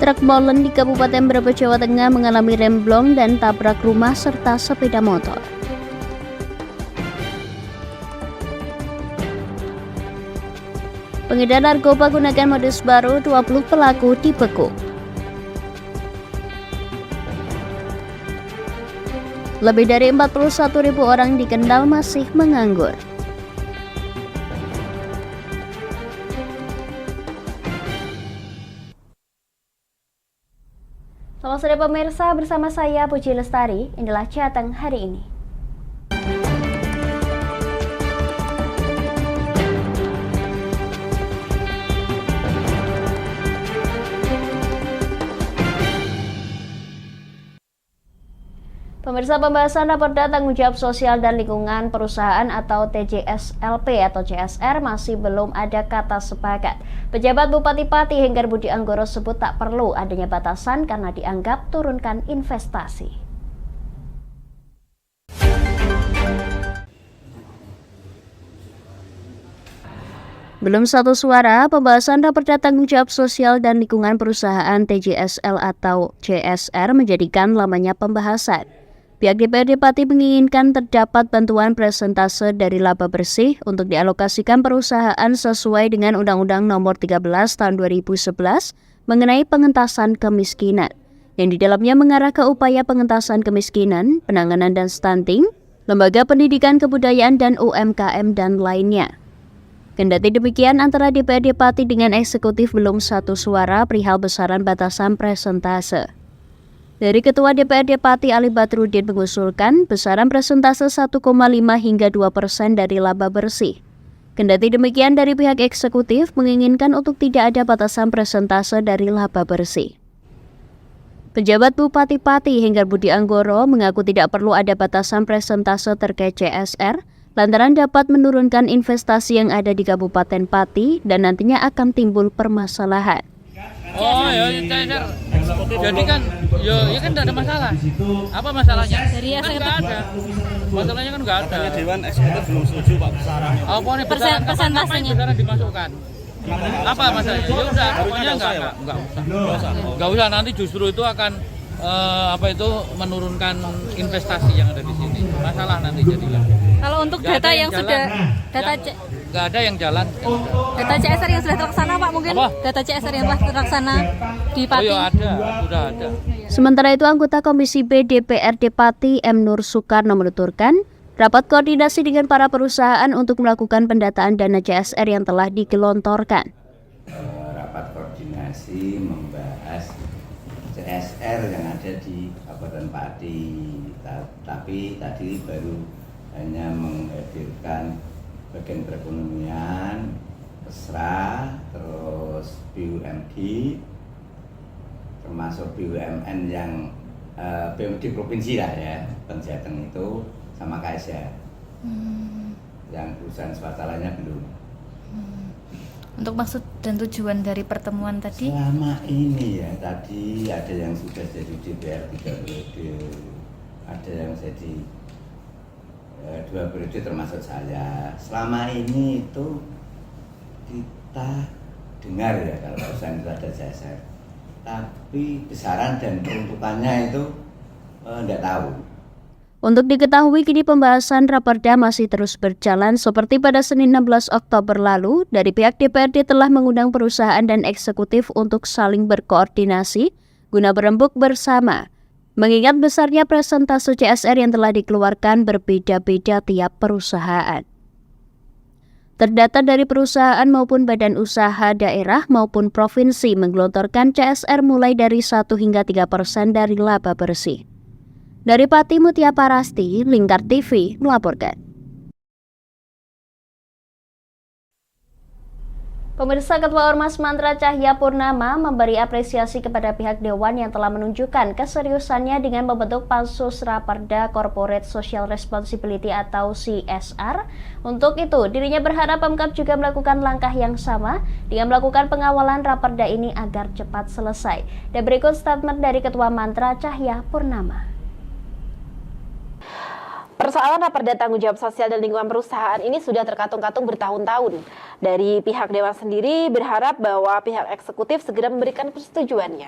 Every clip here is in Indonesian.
truk molen di Kabupaten Brebes, Jawa Tengah mengalami remblong dan tabrak rumah serta sepeda motor. Pengedar narkoba gunakan modus baru, 20 pelaku dibekuk. Lebih dari 41.000 orang di Kendal masih menganggur. Selamat sore pemirsa, bersama saya Puji Lestari, inilah Jateng hari ini. Pemirsa, pembahasan Raperda Tanggung Jawab Sosial dan Lingkungan Perusahaan atau TJSLP atau CSR masih belum ada kata sepakat. Pejabat Bupati Pati Henggar Budi Anggoro sebut tak perlu adanya batasan karena dianggap turunkan investasi. Belum satu suara, pembahasan Raperda Tanggung Jawab Sosial dan Lingkungan Perusahaan TJSL atau CSR menjadikan lamanya pembahasan. Pihak DPRD Pati menginginkan terdapat bantuan persentase dari laba bersih untuk dialokasikan perusahaan sesuai dengan Undang-Undang Nomor 13 Tahun 2011 mengenai pengentasan kemiskinan, yang di dalamnya mengarah ke upaya pengentasan kemiskinan, penanganan dan stunting, lembaga pendidikan kebudayaan dan UMKM dan lainnya. Kendati demikian, antara DPRD Pati dengan eksekutif belum satu suara perihal besaran batasan persentase. Dari Ketua DPRD Pati Ali Badrudin mengusulkan besaran persentase 1,5 hingga 2% dari laba bersih. Kendati demikian, dari pihak eksekutif menginginkan untuk tidak ada batasan persentase dari laba bersih. Pejabat Bupati Pati Henggar Budi Anggoro mengaku tidak perlu ada batasan persentase terkait CSR, lantaran dapat menurunkan investasi yang ada di Kabupaten Pati dan nantinya akan timbul permasalahan. Oh ya, CSR. Jadi kan, ya kan tidak ada masalah. Apa masalahnya? Dari kan nggak ada. Masalahnya kan nggak ada. Dewan Eksekutif belum setuju Pak besaran. Apa nih besaran? Persentasenya? Besaran dimasukkan. Apa masalahnya? Ya udah, pokoknya nggak usah. Nggak usah, nanti justru itu akan menurunkan investasi yang ada di sini. Masalah nanti jadinya. Kalau untuk data yang sudah nggak ada yang jalan. Data CSR yang sudah terlaksana Pak, mungkin apa? Data CSR yang telah terlaksana di Pati. Oh iya ada, sudah ada. Sementara itu, anggota Komisi B DPRD Pati M. Nur Soekarno menuturkan, rapat koordinasi dengan para perusahaan untuk melakukan pendataan dana CSR yang telah digelontorkan. Rapat koordinasi membahas CSR yang ada di Kabupaten Pati, tapi tadi baru hanya menghadirkan bagian perekonomian, Kesra, terus BUMD, termasuk BUMN yang BUMD provinsi lah ya, Jateng itu sama KSR. Yang perusahaan swasta lainnya belum. Untuk maksud dan tujuan dari pertemuan tadi? Selama ini ya, tadi ada yang sudah jadi DPR 3 periode, ada yang jadi 2 periode termasuk saya. Selama ini itu kita dengar ya kalau perusahaan itu ada CSR, tapi besaran dan peruntukannya itu tidak tahu. Untuk diketahui, kini pembahasan Raperda masih terus berjalan. Seperti pada Senin 16 Oktober lalu, dari pihak DPRD telah mengundang perusahaan dan eksekutif untuk saling berkoordinasi guna berembuk bersama. Mengingat besarnya persentase CSR yang telah dikeluarkan berbeda-beda tiap perusahaan. Terdata dari perusahaan maupun badan usaha daerah maupun provinsi menggelontorkan CSR mulai dari 1 hingga 3% dari laba bersih. Dari Pati, Mutia Parasti, Lingkar TV melaporkan. Pemirsa, Ketua Ormas Mantra Cahya Purnama memberi apresiasi kepada pihak Dewan yang telah menunjukkan keseriusannya dengan membentuk Pansus Raperda Corporate Social Responsibility atau CSR. Untuk itu, dirinya berharap Pemkab juga melakukan langkah yang sama dengan melakukan pengawalan Raperda ini agar cepat selesai. Dan berikut statement dari Ketua Mantra Cahya Purnama. Persoalan raperda tanggung jawab sosial dan lingkungan perusahaan ini sudah terkatung-katung bertahun-tahun. Dari pihak Dewan sendiri berharap bahwa pihak eksekutif segera memberikan persetujuannya.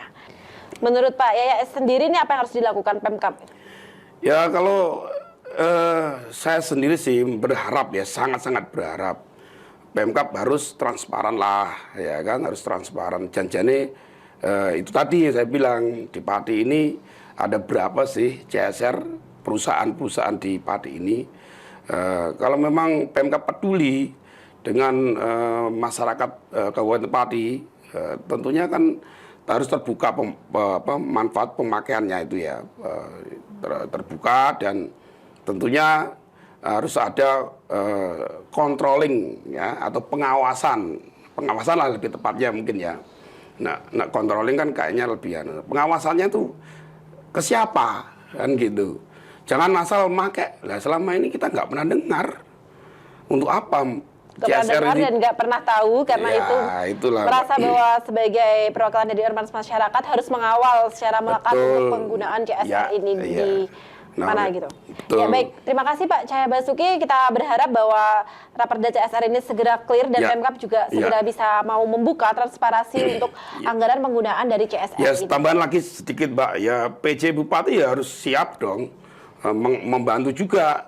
Menurut Pak Yaya sendiri ini apa yang harus dilakukan Pemkab? Ya kalau saya sendiri sih berharap ya, sangat-sangat berharap Pemkab harus transparan lah, ya kan, harus transparan. Janjane itu tadi saya bilang di Pati ini ada berapa sih CSR perusahaan-perusahaan di Pati ini. Kalau memang Pemkab peduli dengan masyarakat Kabupaten Pati, tentunya kan harus terbuka manfaat pemakaiannya itu ya, terbuka, dan tentunya harus ada controlling ya, atau pengawasan lah lebih tepatnya mungkin ya. Nah controlling kan kayaknya lebih, pengawasannya tuh ke siapa kan gitu. Jangan asal make. Lah selama ini kita nggak pernah dengar untuk apa CSR ini, dan nggak pernah tahu, karena ya, itu merasa bahwa sebagai perwakilan dari ormas masyarakat harus mengawal secara melekat untuk penggunaan CSR ini di mana gitu. Betul. Ya baik, terima kasih Pak Cahya Basuki. Kita berharap bahwa raperda CSR ini segera clear dan Pemkab juga segera bisa mau membuka transparansi untuk anggaran penggunaan dari CSR ya, ini. Tambahan lagi sedikit Mbak, ya PJ Bupati ya harus siap dong membantu juga.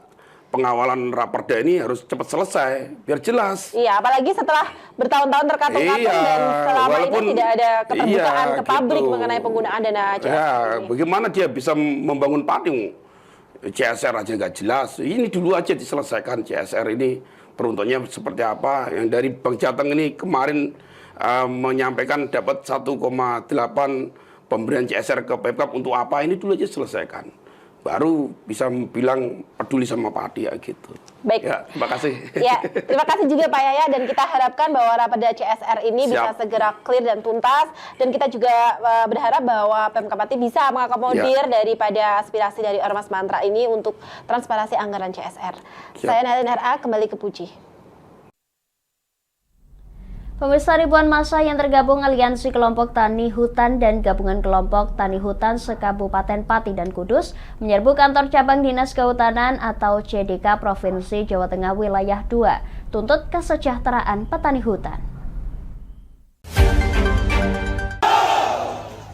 Pengawalan raperda ini harus cepat selesai, biar jelas. Iya, apalagi setelah bertahun-tahun terkatung-katung dan selama ini tidak ada keterbukaan ke publik gitu mengenai penggunaan dana CSR ini. Bagaimana dia bisa membangun Pati? CSR aja nggak jelas. Ini dulu aja diselesaikan CSR ini peruntukannya seperti apa. Yang dari Bank Jateng ini kemarin menyampaikan dapat 1,8 pemberian CSR ke Pemkab untuk apa, ini dulu aja selesaikan. Baru bisa bilang peduli sama Pati ya gitu. Baik. Ya, terima kasih. Ya, terima kasih juga Pak Yaya, dan kita harapkan bahwa raperda CSR ini bisa segera clear dan tuntas, dan kita juga berharap bahwa Pemkab Pati bisa mengakomodir daripada aspirasi dari Ormas Mantra ini untuk transparansi anggaran CSR. Saya Nadine RA, kembali ke Puji. Pemirsa, ribuan massa yang tergabung Aliansi Kelompok Tani Hutan dan Gabungan Kelompok Tani Hutan se-Kabupaten Pati dan Kudus menyerbu kantor cabang Dinas Kehutanan atau CDK Provinsi Jawa Tengah Wilayah 2, tuntut kesejahteraan petani hutan.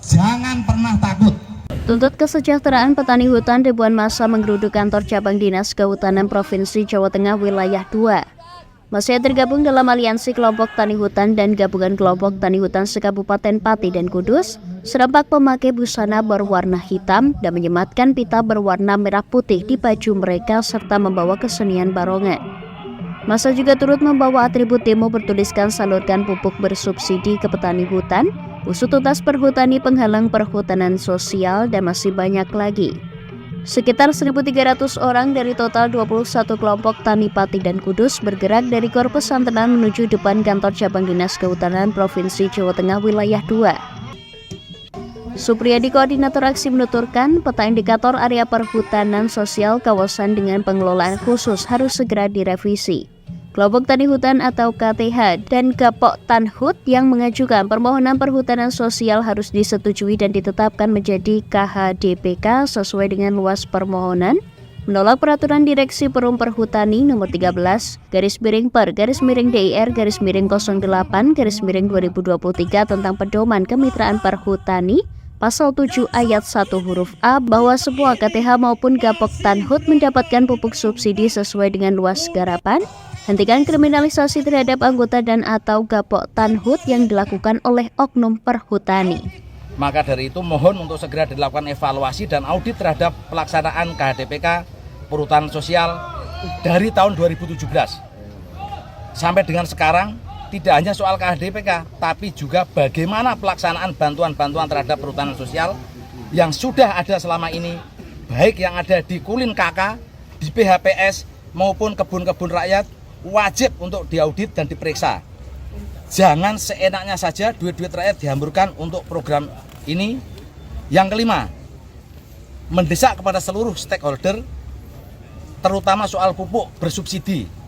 Jangan pernah takut. Tuntut kesejahteraan petani hutan, ribuan massa menggeruduk kantor cabang Dinas Kehutanan Provinsi Jawa Tengah Wilayah 2. Massa yang tergabung dalam Aliansi Kelompok Tani Hutan dan Gabungan Kelompok Tani Hutan se-Kabupaten Pati dan Kudus serempak memakai busana berwarna hitam dan menyematkan pita berwarna merah putih di baju mereka serta membawa kesenian barongan. Massa juga turut membawa atribut demo bertuliskan salurkan pupuk bersubsidi ke petani hutan, usut tuntas perhutani penghalang perhutanan sosial, dan masih banyak lagi. Sekitar 1.300 orang dari total 21 kelompok Tani Pati dan Kudus bergerak dari Gor Pesantren menuju depan kantor cabang Dinas Kehutanan Provinsi Jawa Tengah Wilayah 2. Supriyadi, koordinator aksi, menuturkan peta indikator area perhutanan sosial kawasan dengan pengelolaan khusus harus segera direvisi. Kelompok Tani Hutan atau KTH dan Gapok Tanhut yang mengajukan permohonan perhutanan sosial harus disetujui dan ditetapkan menjadi KHDPK sesuai dengan luas permohonan, menolak peraturan Direksi Perum Perhutani nomor 13/per/DIR/08/2023 tentang pedoman kemitraan perhutani Pasal 7 ayat 1 huruf A bahwa sebuah KTH maupun Gapok Tanhut mendapatkan pupuk subsidi sesuai dengan luas garapan. Hentikan kriminalisasi terhadap anggota dan atau Gapok Tanhut yang dilakukan oleh oknum perhutani. Maka dari itu mohon untuk segera dilakukan evaluasi dan audit terhadap pelaksanaan KHDPK perhutanan sosial dari tahun 2017 sampai dengan sekarang. Tidak hanya soal KHDPK, tapi juga bagaimana pelaksanaan bantuan-bantuan terhadap perhutanan sosial yang sudah ada selama ini, baik yang ada di Kulin KK, di PHPS maupun kebun-kebun rakyat, wajib untuk diaudit dan diperiksa. Jangan seenaknya saja duit-duit rakyat dihamburkan untuk program ini. Yang kelima, mendesak kepada seluruh stakeholder, terutama soal pupuk bersubsidi.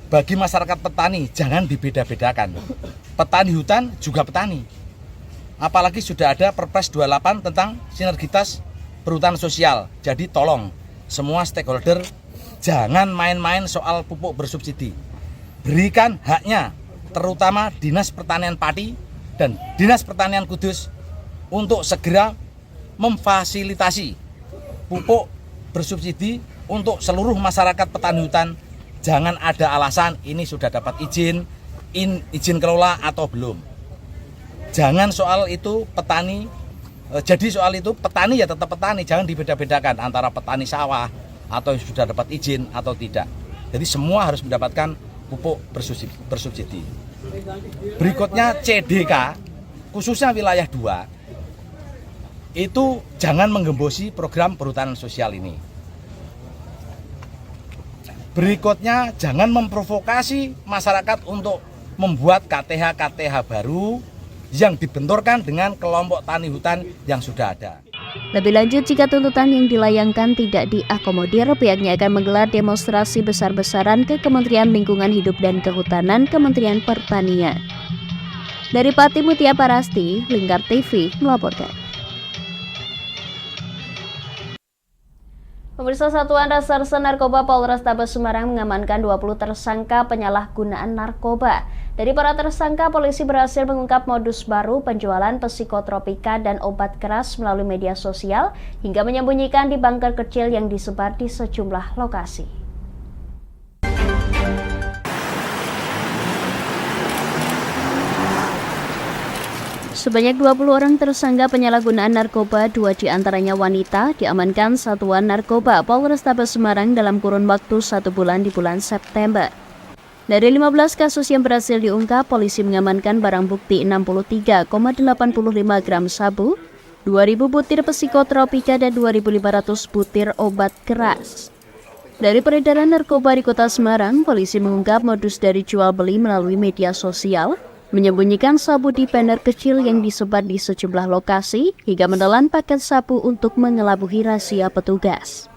Bagi masyarakat petani, jangan dibeda-bedakan. Petani hutan juga petani. Apalagi sudah ada Perpres 28 tentang sinergitas perhutanan sosial. Jadi tolong, semua stakeholder jangan main-main soal pupuk bersubsidi. Berikan haknya, terutama Dinas Pertanian Pati dan Dinas Pertanian Kudus untuk segera memfasilitasi pupuk bersubsidi untuk seluruh masyarakat petani hutan. Jangan ada alasan ini sudah dapat izin kelola atau belum. Jangan soal itu petani, jadi soal itu petani ya tetap petani, jangan dibeda-bedakan antara petani sawah atau yang sudah dapat izin atau tidak. Jadi semua harus mendapatkan pupuk bersubsidi. Berikutnya CDK, khususnya wilayah 2, itu jangan menggembosi program perhutanan sosial ini. Berikutnya jangan memprovokasi masyarakat untuk membuat KTH baru yang dibenturkan dengan kelompok tani hutan yang sudah ada. Lebih lanjut, jika tuntutan yang dilayangkan tidak diakomodir, pihaknya akan menggelar demonstrasi besar-besaran ke Kementerian Lingkungan Hidup dan Kehutanan, Kementerian Pertanian. Dari Pati Mutia Parasti, Lingkar TV melaporkan. Pemirsa, Satuan Reserse Narkoba Polrestabes Semarang mengamankan 20 tersangka penyalahgunaan narkoba. Dari para tersangka, polisi berhasil mengungkap modus baru penjualan psikotropika dan obat keras melalui media sosial hingga menyembunyikan di bunker kecil yang disebar di sejumlah lokasi. Sebanyak 20 orang tersangka penyalahgunaan narkoba, 2 diantaranya wanita, diamankan Satuan Narkoba Polrestabes Semarang dalam kurun waktu 1 bulan di bulan September. Dari 15 kasus yang berhasil diungkap, polisi mengamankan barang bukti 63,85 gram sabu, 2.000 butir psikotropika dan 2.500 butir obat keras. Dari peredaran narkoba di Kota Semarang, polisi mengungkap modus dari jual beli melalui media sosial, menyembunyikan sabu di banner kecil yang disebar di sejumlah lokasi, hingga menelan paket sabu untuk mengelabuhi rahasia petugas.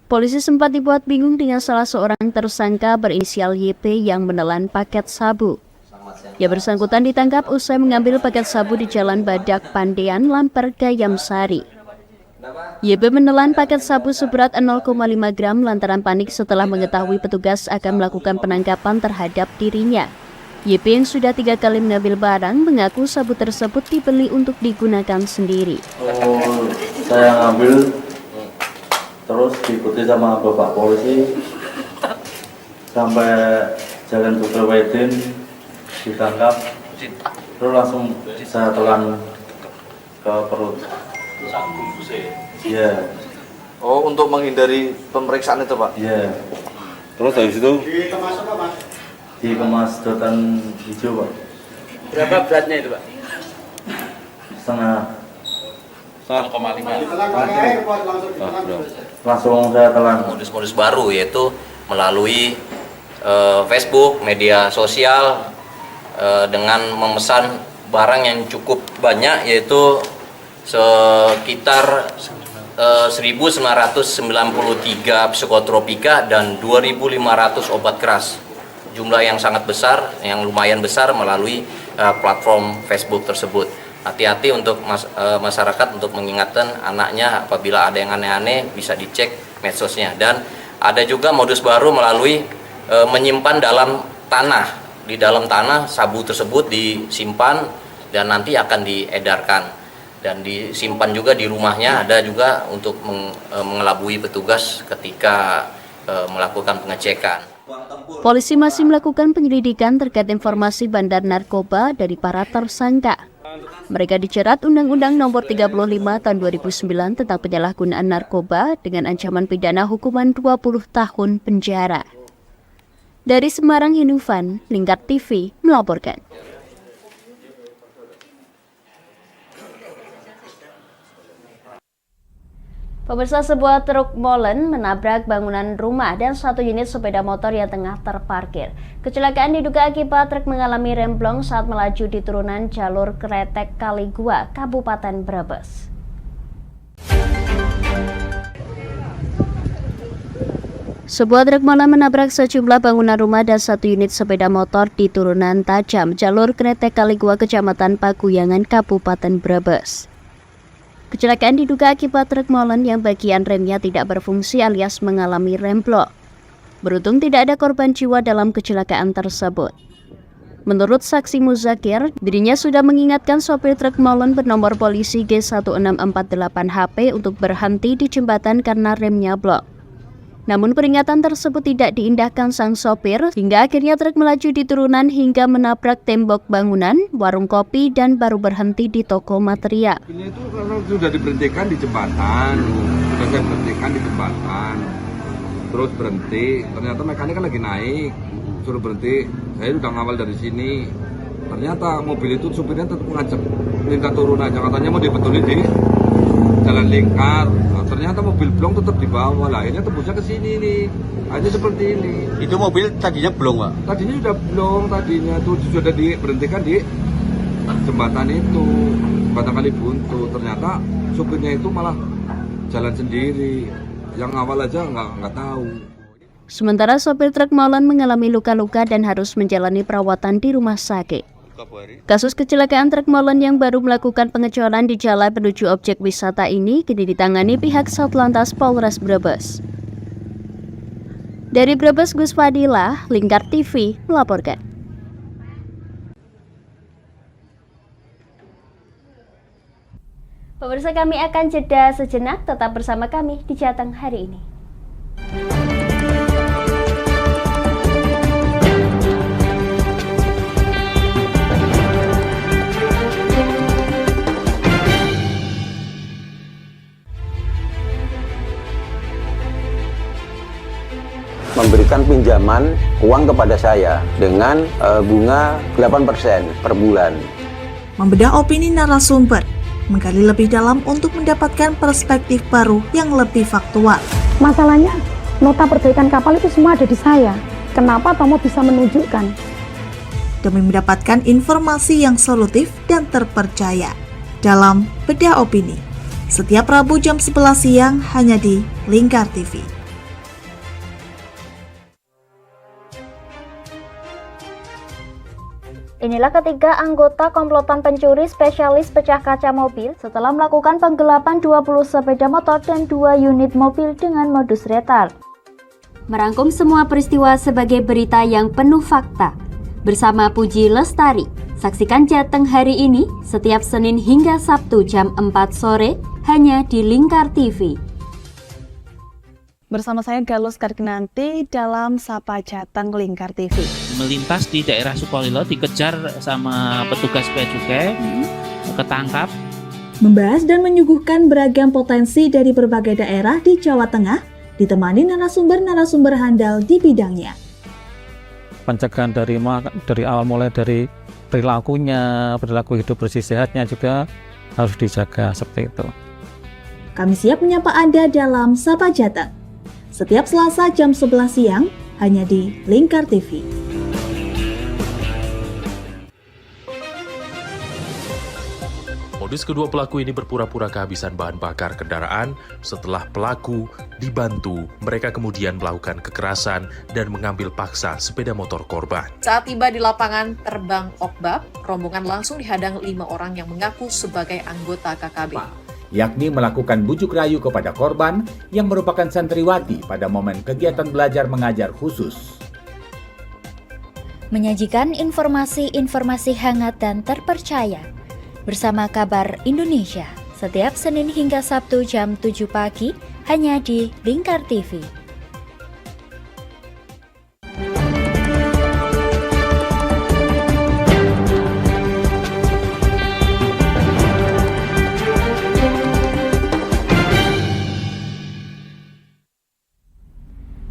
Polisi sempat dibuat bingung dengan salah seorang tersangka berinisial YP yang menelan paket sabu. Yang bersangkutan ditangkap usai mengambil paket sabu di Jalan Badak Pandean, Lamper, Gayam Sari. YP menelan paket sabu seberat 0,5 gram lantaran panik setelah mengetahui petugas akan melakukan penangkapan terhadap dirinya. YP yang sudah 3 kali mengambil barang mengaku sabu tersebut dibeli untuk digunakan sendiri. Saya ngambil, terus diikuti sama bapak polisi sampai Jalan Sukrewedin, ditangkap, terus langsung saya telan ke perut. Iya. Oh, untuk menghindari pemeriksaan itu, Pak? Iya. Terus dari situ? Dikemas sedotan hijau, Pak. Berapa beratnya itu, Pak? Setengah. 0,5. Langsung saya telan. Modus-modus baru yaitu melalui Facebook, media sosial, dengan memesan barang yang cukup banyak, yaitu sekitar 1.993 psikotropika dan 2.500 obat keras. Jumlah yang sangat besar, yang lumayan besar melalui platform Facebook tersebut. Hati-hati untuk masyarakat untuk mengingatkan anaknya apabila ada yang aneh-aneh bisa dicek medsosnya. Dan ada juga modus baru melalui menyimpan dalam tanah. Di dalam tanah sabu tersebut disimpan dan nanti akan diedarkan. Dan disimpan juga di rumahnya, ada juga untuk mengelabui petugas ketika melakukan pengecekan. Polisi masih melakukan penyelidikan terkait informasi bandar narkoba dari para tersangka. Mereka dijerat Undang-Undang Nomor 35 Tahun 2009 tentang penyalahgunaan narkoba dengan ancaman pidana hukuman 20 tahun penjara. Dari Semarang, Hinufan, Lingkar TV melaporkan. Pemirsa, sebuah truk molen menabrak bangunan rumah dan 1 unit sepeda motor yang tengah terparkir. Kecelakaan diduga akibat truk mengalami remblong saat melaju di turunan jalur Kretek Kaligua, Kabupaten Brebes. Sebuah truk molen menabrak sejumlah bangunan rumah dan 1 unit sepeda motor di turunan tajam jalur Kretek Kaligua, Kecamatan Pakuyangan, Kabupaten Brebes. Kecelakaan diduga akibat truk molen yang bagian remnya tidak berfungsi alias mengalami remblong. Beruntung tidak ada korban jiwa dalam kecelakaan tersebut. Menurut saksi Muzakir, dirinya sudah mengingatkan sopir truk molen bernomor polisi G1648HP untuk berhenti di jembatan karena remnya blok. Namun peringatan tersebut tidak diindahkan sang sopir hingga akhirnya truk melaju di turunan hingga menabrak tembok bangunan, warung kopi dan baru berhenti di toko material. Ini itu kalau sudah diberhentikan di jembatan, sudah saya berhentikan di jembatan, terus berhenti, ternyata mekanik kan lagi naik, suruh berhenti, saya sudah ngawal dari sini, ternyata mobil itu supirnya tetap ngajak minta turun aja, katanya mau dibetulin di jalan lingkar. Nah, ternyata mobil blong tetap di bawah lah, akhirnya tembusnya ke sini nih, aja seperti ini. Itu mobil tadinya blong, Pak? Tadinya sudah blong, tadinya tuh sudah diberhentikan di jembatan itu, jembatan Kali Buntu. Ternyata supirnya itu malah jalan sendiri, yang awal aja nggak tahu. Sementara sopir truk molen mengalami luka-luka dan harus menjalani perawatan di rumah sakit. Kasus kecelakaan truk molen yang baru melakukan pengecoran di jalan menuju objek wisata ini kini ditangani pihak Satlantas Polres Brebes. Dari Brebes, Gus Fadila, Lingkar TV melaporkan. Pemirsa, kami akan jeda sejenak, tetap bersama kami di Jateng hari ini. Memberikan pinjaman uang kepada saya dengan bunga 8% per bulan. Membedah opini narasumber, menggali lebih dalam untuk mendapatkan perspektif baru yang lebih faktual. Masalahnya, nota perbaikan kapal itu semua ada di saya. Kenapa Tomo bisa menunjukkan? Demi mendapatkan informasi yang solutif dan terpercaya dalam Bedah Opini. Setiap Rabu jam 11 siang hanya di Lingkar TV. Inilah ketiga anggota komplotan pencuri spesialis pecah kaca mobil setelah melakukan penggelapan 20 sepeda motor dan 2 unit mobil dengan modus retal. Merangkum semua peristiwa sebagai berita yang penuh fakta. Bersama Puji Lestari, saksikan Jateng hari ini setiap Senin hingga Sabtu jam 4 sore hanya di Lingkar TV. Bersama saya Galus Karkinanti dalam Sapa Jateng Lingkar TV. Melintas di daerah Sukolilo dikejar sama petugas bea cukai, ketangkap. Membahas dan menyuguhkan beragam potensi dari berbagai daerah di Jawa Tengah, ditemani narasumber-narasumber handal di bidangnya. Pencegahan dari awal mulai dari perilaku hidup bersih sehatnya juga harus dijaga seperti itu. Kami siap menyapa Anda dalam Sapa Jateng. Setiap Selasa jam 11 siang hanya di Lingkar TV. Modus kedua pelaku ini berpura-pura kehabisan bahan bakar kendaraan. Setelah pelaku dibantu, mereka kemudian melakukan kekerasan dan mengambil paksa sepeda motor korban. Saat tiba di lapangan terbang Okbab, rombongan langsung dihadang 5 orang yang mengaku sebagai anggota KKB. Yakni melakukan bujuk rayu kepada korban yang merupakan santriwati pada momen kegiatan belajar mengajar khusus. Menyajikan informasi-informasi hangat dan terpercaya bersama Kabar Indonesia setiap Senin hingga Sabtu jam 7 pagi hanya di Lingkar TV.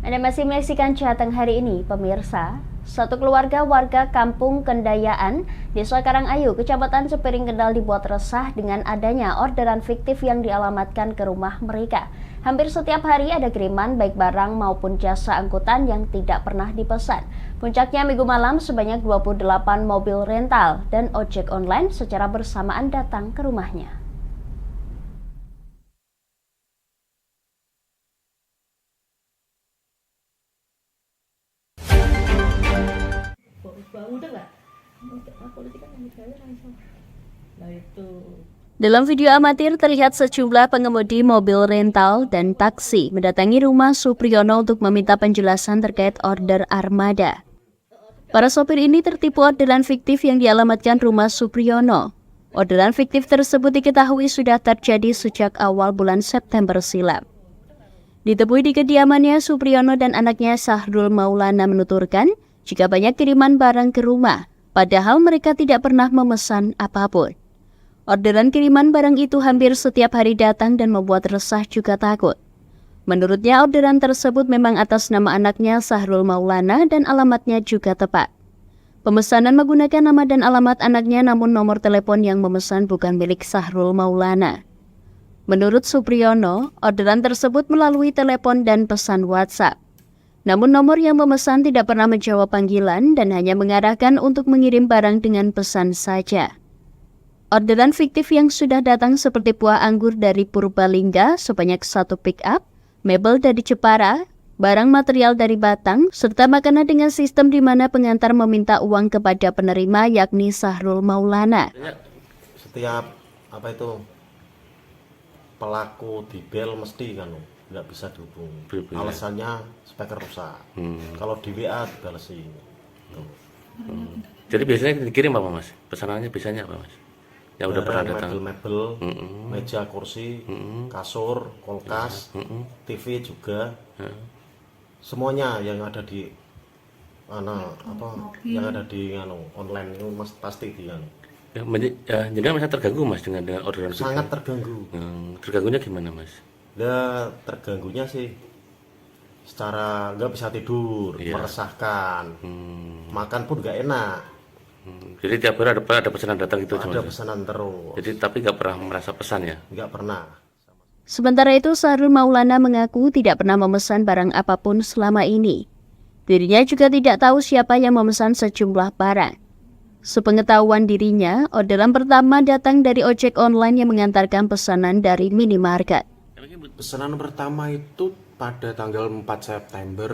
Anda masih menyaksikan Jateng hari ini, pemirsa. Satu keluarga warga Kampung Kendayaan, Desa Karangayu, Kecamatan Cepiring Kendal dibuat resah dengan adanya orderan fiktif yang dialamatkan ke rumah mereka. Hampir setiap hari ada kiriman baik barang maupun jasa angkutan yang tidak pernah dipesan. Puncaknya minggu malam sebanyak 28 mobil rental dan ojek online secara bersamaan datang ke rumahnya. Udah nggak? Politik kan yang saya langsung. Nah itu Dalam video amatir terlihat sejumlah pengemudi mobil rental dan taksi mendatangi rumah Supriyono untuk meminta penjelasan terkait order armada. Para sopir ini tertipu orderan fiktif yang dialamatkan rumah Supriyono. Orderan fiktif tersebut diketahui sudah terjadi sejak awal bulan September silam. Ditemui di kediamannya, Supriyono dan anaknya Sahrul Maulana menuturkan jika banyak kiriman barang ke rumah, padahal mereka tidak pernah memesan apapun. Orderan kiriman barang itu hampir setiap hari datang dan membuat resah juga takut. Menurutnya orderan tersebut memang atas nama anaknya Sahrul Maulana dan alamatnya juga tepat. Pemesanan menggunakan nama dan alamat anaknya namun nomor telepon yang memesan bukan milik Sahrul Maulana. Menurut Supriyono, orderan tersebut melalui telepon dan pesan WhatsApp. Namun nomor yang memesan tidak pernah menjawab panggilan dan hanya mengarahkan untuk mengirim barang dengan pesan saja. Orderan fiktif yang sudah datang seperti buah anggur dari Purbalingga sebanyak 1 pick-up, mebel dari Jepara, barang material dari Batang, serta makanan dengan sistem di mana pengantar meminta uang kepada penerima yakni Sahrul Maulana. Setiap pelaku di bel mesti kan nggak bisa dihubung. Alasannya speaker rusak. Kalau di WA dibalesi. Jadi biasanya dikirim apa Mas? Pesanannya biasanya apa Mas? Ya udah pernah datang. Mebel, meja, kursi, kasur, kulkas, TV juga. Semuanya yang ada di yang ada di online itu Mas pasti di jadi Mas terganggu Mas dengan orderan itu? Sangat terganggu. Terganggunya gimana Mas? Terganggunya sih secara nggak bisa tidur, meresahkan, makan pun nggak enak. Jadi tiap hari ada pesanan datang itu? Ada pesanan terus. Jadi tapi nggak pernah merasa pesan ya? Nggak pernah. Sementara itu Sahrul Maulana mengaku tidak pernah memesan barang apapun selama ini. Dirinya juga tidak tahu siapa yang memesan sejumlah barang. Sepengetahuan dirinya, orderan pertama datang dari ojek online yang mengantarkan pesanan dari minimarket. Pesanan pertama itu pada tanggal 4 September,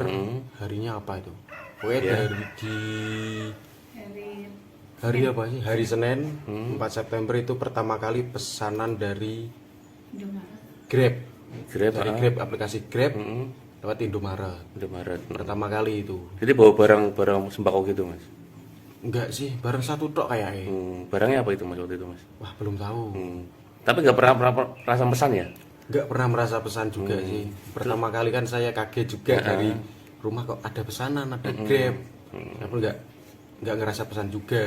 harinya apa itu? Hari Senin, 4 September itu pertama kali pesanan dari Grab. Dari Grab, aplikasi Grab lewat Indomaret. Pertama kali itu. Jadi bawa barang sembako gitu Mas? Enggak sih, barang satu tok kayaknya. Barangnya apa itu Mas waktu itu Mas? Wah belum tahu. Tapi nggak pernah merasa pesan ya? Nggak pernah merasa pesan juga sih. Pertama kali kan saya kaget juga dari rumah kok ada pesanan, ada Grab. Tapi nggak ngerasa pesan juga.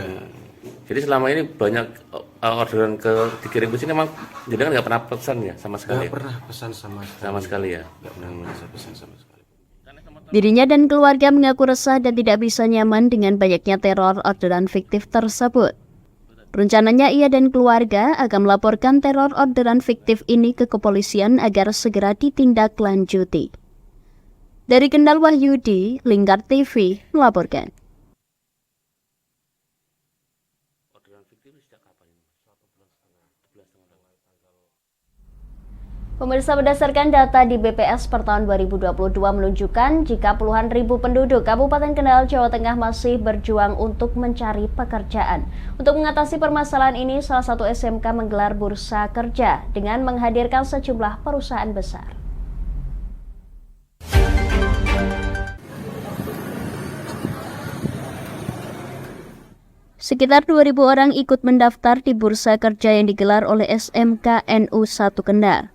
Jadi selama ini banyak orderan dikirim ke sini memang jadi kan nggak pernah pesan ya sama sekali? Nggak pernah pesan sama sekali ya? Nggak pernah merasa pesan sama sekali. Dirinya dan keluarga mengaku resah dan tidak bisa nyaman dengan banyaknya teror orderan fiktif tersebut. Rencananya ia dan keluarga akan melaporkan teror orderan fiktif ini ke kepolisian agar segera ditindaklanjuti. Dari Kendal Wahyudi, Lingkar TV melaporkan. Pemirsa, berdasarkan data di BPS per tahun 2022 menunjukkan jika puluhan ribu penduduk Kabupaten Kendal, Jawa Tengah masih berjuang untuk mencari pekerjaan. Untuk mengatasi permasalahan ini, salah satu SMK menggelar bursa kerja dengan menghadirkan sejumlah perusahaan besar. Sekitar 2.000 orang ikut mendaftar di bursa kerja yang digelar oleh SMK NU 1 Kendal.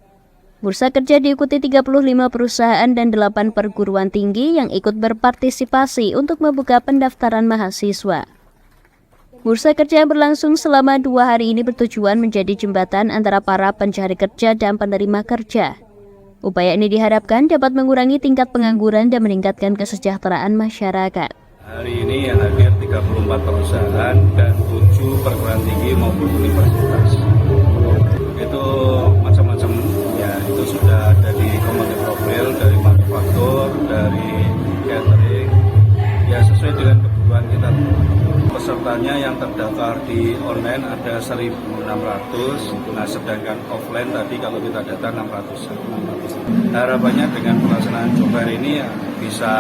Bursa kerja diikuti 35 perusahaan dan 8 perguruan tinggi yang ikut berpartisipasi untuk membuka pendaftaran mahasiswa. Bursa kerja yang berlangsung selama 2 hari ini bertujuan menjadi jembatan antara para pencari kerja dan penerima kerja. Upaya ini diharapkan dapat mengurangi tingkat pengangguran dan meningkatkan kesejahteraan masyarakat. Hari ini yang hadir 34 perusahaan dan 7 perguruan tinggi maupun universitas. Itu macam-macam ya, itu sudah dari komoditi profil, dari manufaktur, dari catering, ya sesuai dengan kebutuhan kita. Pesertanya yang terdaftar di online ada 1.600, nah sedangkan offline tadi kalau kita data 600. Harapannya dengan pelaksanaan job fair ini ya bisa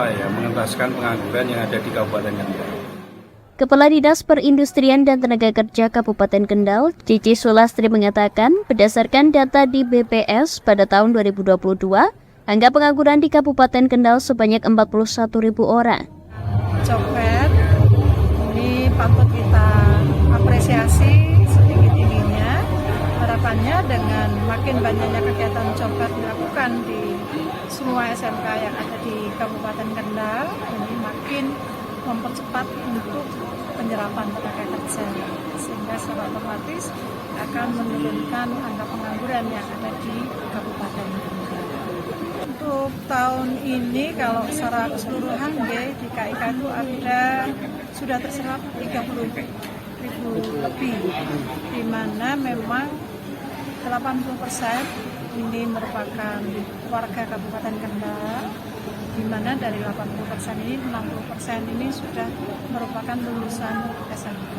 mengentaskan pengangguran yang ada di Kabupaten Kendal. Kepala Dinas Perindustrian dan Tenaga Kerja Kabupaten Kendal, Cici Sulastri mengatakan, berdasarkan data di BPS pada tahun 2022, angka pengangguran di Kabupaten Kendal sebanyak 41.000 orang. Copet ini patut kita apresiasi setinggi-tingginya. Harapannya dengan makin banyaknya kegiatan copet dilakukan di semua SMK yang ada di Kabupaten Kendal, ini makin mempercepat untuk penyerapan tenaga kerja, sehingga secara otomatis akan menurunkan angka pengangguran yang ada di Kabupaten Kendal. Untuk tahun ini kalau secara keseluruhan di KIK itu sudah terserap 30.000 lebih, di mana memang 80% ini merupakan warga Kabupaten Kendal, di mana dari 80% ini 60% ini sudah merupakan lulusan SMK.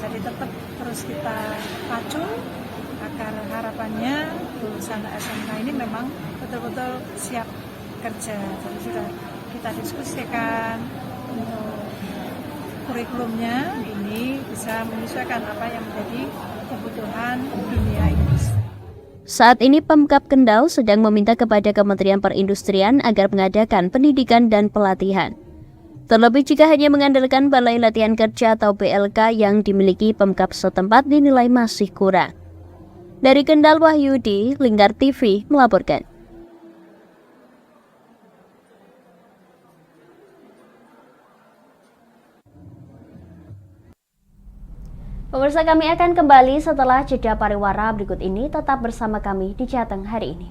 Jadi tetap terus kita pacu agar harapannya lulusan SMK ini memang betul-betul siap kerja. Jadi sudah kita diskusikan untuk kurikulumnya ini bisa menyesuaikan apa yang menjadi kebutuhan dunia industri. Saat ini Pemkab Kendal sedang meminta kepada Kementerian Perindustrian agar mengadakan pendidikan dan pelatihan. Terlebih jika hanya mengandalkan Balai Latihan Kerja atau BLK yang dimiliki Pemkab setempat dinilai masih kurang. Dari Kendal, Wahyudi, Lingkar TV melaporkan. Pemirsa, kami akan kembali setelah jeda pariwara berikut ini. Tetap bersama kami di Jateng hari ini.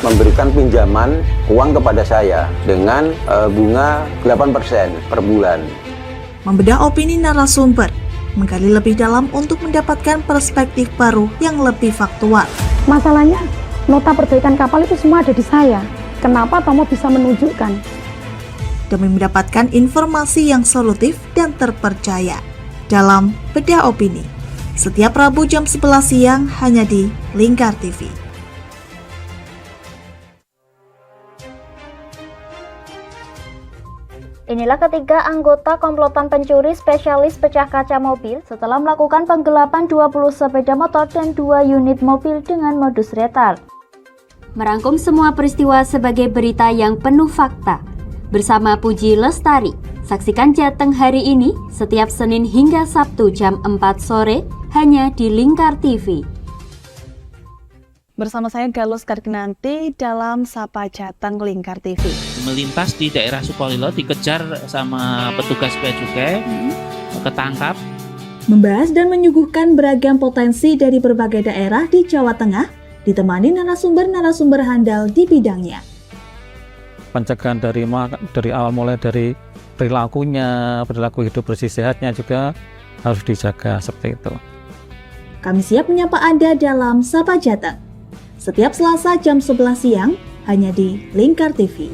Memberikan pinjaman uang kepada saya dengan bunga 8% per bulan. Membedah opini narasumber, menggali lebih dalam untuk mendapatkan perspektif baru yang lebih faktual. Masalahnya, nota perbaikan kapal itu semua ada di saya. Kenapa Tomo bisa menunjukkan? Demi mendapatkan informasi yang solutif dan terpercaya. Dalam Bedah Opini, setiap Rabu jam 11 siang hanya di Lingkar TV. Inilah ketiga anggota komplotan pencuri spesialis pecah kaca mobil setelah melakukan penggelapan 20 sepeda motor dan 2 unit mobil dengan modus retard. Merangkum semua peristiwa sebagai berita yang penuh fakta. Bersama Puji Lestari, saksikan Jateng hari ini setiap Senin hingga Sabtu jam 4 sore hanya di Lingkar TV. Bersama saya Galus Karginanti dalam Sapa Jateng Lingkar TV. Melintas di daerah Sukolilo dikejar sama petugas bea cukai, ketangkap. Membahas dan menyuguhkan beragam potensi dari berbagai daerah di Jawa Tengah, ditemani narasumber-narasumber handal di bidangnya. Pencegahan dari awal mulai dari perilakunya, perilaku hidup bersih sehatnya juga harus dijaga seperti itu. Kami siap menyapa Anda dalam Sapa Jateng. Setiap Selasa jam 11 siang hanya di Lingkar TV.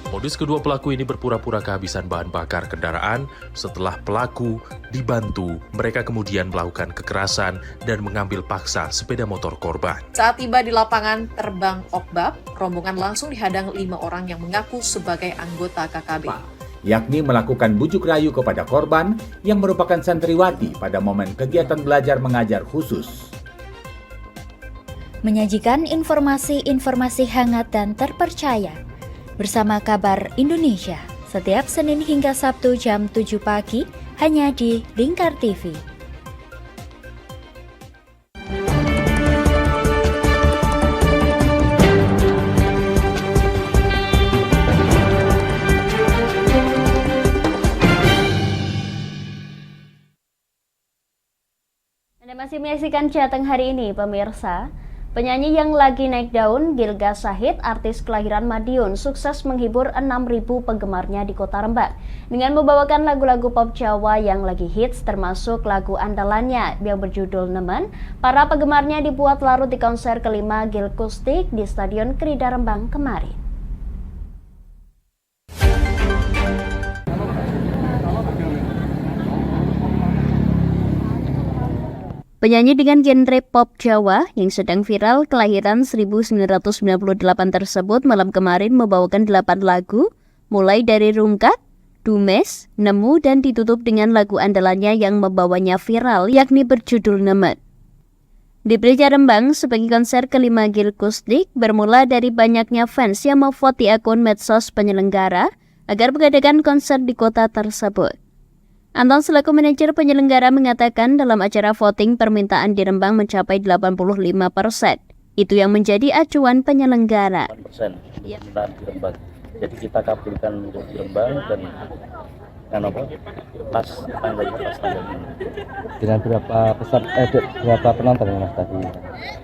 Modus kedua pelaku ini berpura-pura kehabisan bahan bakar kendaraan. Setelah pelaku dibantu, mereka kemudian melakukan kekerasan dan mengambil paksa sepeda motor korban. Saat tiba di lapangan terbang Okbab, rombongan langsung dihadang 5 orang yang mengaku sebagai anggota KKB. Yakni melakukan bujuk rayu kepada korban yang merupakan santriwati pada momen kegiatan belajar mengajar khusus. Menyajikan informasi-informasi hangat dan terpercaya bersama Kabar Indonesia setiap Senin hingga Sabtu jam 7 pagi hanya di Lingkar TV. Anda masih menyaksikan Jateng hari ini, pemirsa. Penyanyi yang lagi naik daun, Gilga Syahid, artis kelahiran Madiun, sukses menghibur 6.000 penggemarnya di Kota Rembang dengan membawakan lagu-lagu pop Jawa yang lagi hits, termasuk lagu andalannya yang berjudul Nemen. Para penggemarnya dibuat larut di konser kelima Gil Kustik di Stadion Krida Rembang kemarin. Penyanyi dengan genre pop Jawa yang sedang viral kelahiran 1998 tersebut malam kemarin membawakan 8 lagu, mulai dari Rungkat, Dumes, Nemu, dan ditutup dengan lagu andalannya yang membawanya viral, yakni berjudul Nemen. Di Krida Rembang, sebagai konser kelima Gil Kustik, bermula dari banyaknya fans yang memvote di akun medsos penyelenggara agar mengadakan konser di kota tersebut. Anton selaku manajer penyelenggara mengatakan dalam acara voting permintaan di Rembang mencapai 85%. Itu yang menjadi acuan penyelenggara. 8% permintaan di Rembang. Jadi kita kabulkan untuk di Rembang dan pas tanggalnya pas tanggal ini. Dengan berapa penonton Mas tadi?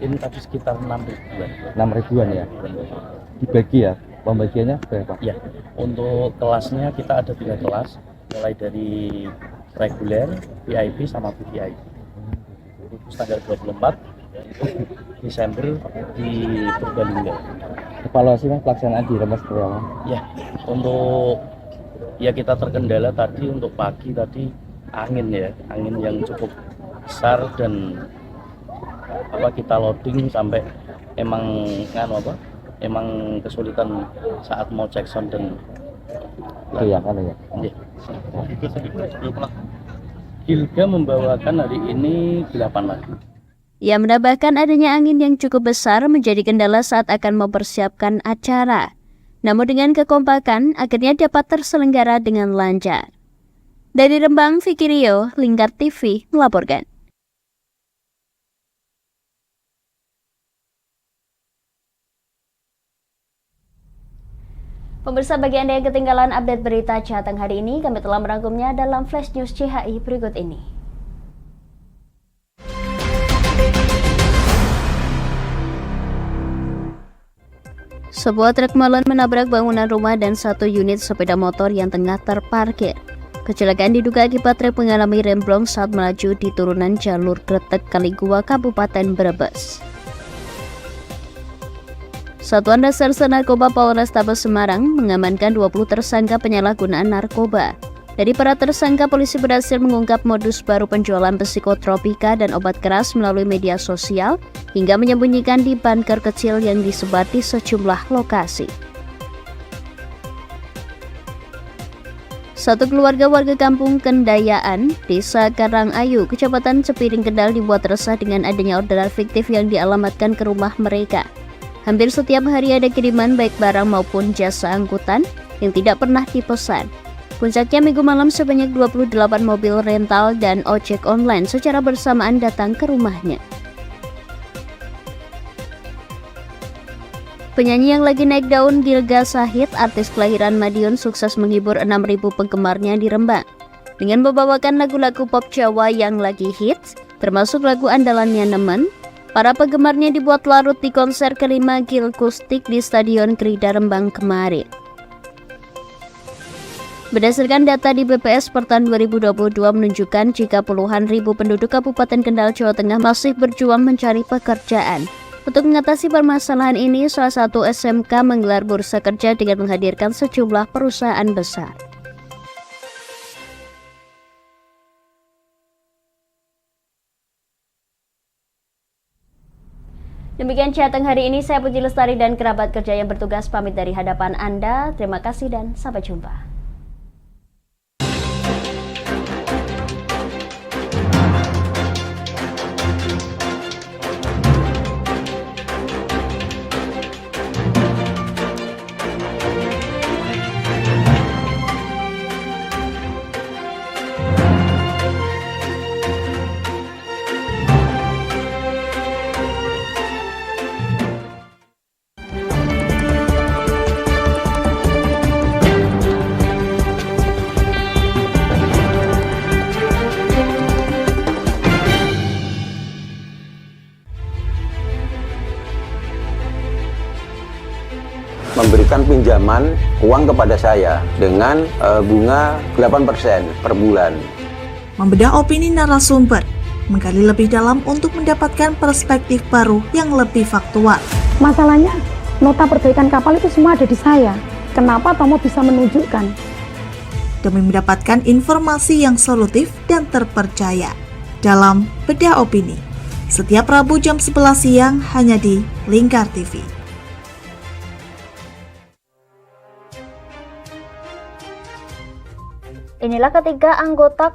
Ini tadi sekitar 6.000-an. 6.000-an ya. Dibagi ya. Pembagiannya berapa? Ya. Untuk kelasnya kita ada 3 kelas. Mulai dari reguler, VIP sama VVIP. Terus tanggal 24 Desember di Purbalingga. Evaluasi Mas pelaksanaan di Rembang seperti apa? Ya, untuk kita terkendala tadi untuk pagi tadi angin yang cukup besar dan kita loading sampai emang kesulitan saat mau cek sound dan iya kan ya. Gilga membawakan hari ini 8 lagu. Ia menambahkan adanya angin yang cukup besar menjadi kendala saat akan mempersiapkan acara. Namun dengan kekompakan, akhirnya dapat terselenggara dengan lancar. Dari Rembang, Vicky Rio, Lingkar TV melaporkan. Pemirsa, bagi Anda yang ketinggalan update berita Jateng hari ini, kami telah merangkumnya dalam Flash News CHI berikut ini. Sebuah truk molen menabrak bangunan rumah dan 1 unit sepeda motor yang tengah terparkir. Kecelakaan diduga akibat truk mengalami remblong saat melaju di turunan jalur Kretek Kaligua, Kabupaten Brebes. Satuan Reserse Narkoba Polrestabes Semarang mengamankan 20 tersangka penyalahgunaan narkoba. Dari para tersangka, polisi berhasil mengungkap modus baru penjualan psikotropika dan obat keras melalui media sosial hingga menyembunyikan di bunker kecil yang disebar di sejumlah lokasi. Satu keluarga warga kampung Kendayaan, Desa Karangayu, Kecamatan Cepiring, Kendal dibuat resah dengan adanya orderan fiktif yang dialamatkan ke rumah mereka. Hampir setiap hari ada kiriman baik barang maupun jasa angkutan yang tidak pernah dipesan. Puncaknya minggu malam sebanyak 28 mobil rental dan ojek online secara bersamaan datang ke rumahnya. Penyanyi yang lagi naik daun, Gilga Syahid, artis kelahiran Madiun, sukses menghibur 6.000 penggemarnya di Rembang dengan membawakan lagu-lagu pop Jawa yang lagi hits, termasuk lagu andalannya Nemen. Para penggemarnya dibuat larut di konser kelima Gil Kustik di Stadion Krida Rembang kemarin. Berdasarkan data di BPS per tahun 2022 menunjukkan jika puluhan ribu penduduk Kabupaten Kendal, Jawa Tengah masih berjuang mencari pekerjaan. Untuk mengatasi permasalahan ini, salah satu SMK menggelar bursa kerja dengan menghadirkan sejumlah perusahaan besar. Demikian Jateng hari ini, saya Puji Lestari dan kerabat kerja yang bertugas pamit dari hadapan Anda. Terima kasih dan sampai jumpa. memberikan pinjaman uang kepada saya dengan bunga 8% per bulan. Membedah opini narasumber, menggali lebih dalam untuk mendapatkan perspektif baru yang lebih faktual. Masalahnya, nota perbaikan kapal itu semua ada di saya. Kenapa Tomo bisa menunjukkan? Demi mendapatkan informasi yang solutif dan terpercaya. Dalam Bedah Opini, setiap Rabu jam 11 siang hanya di Lingkar TV. Inilah ketiga anggota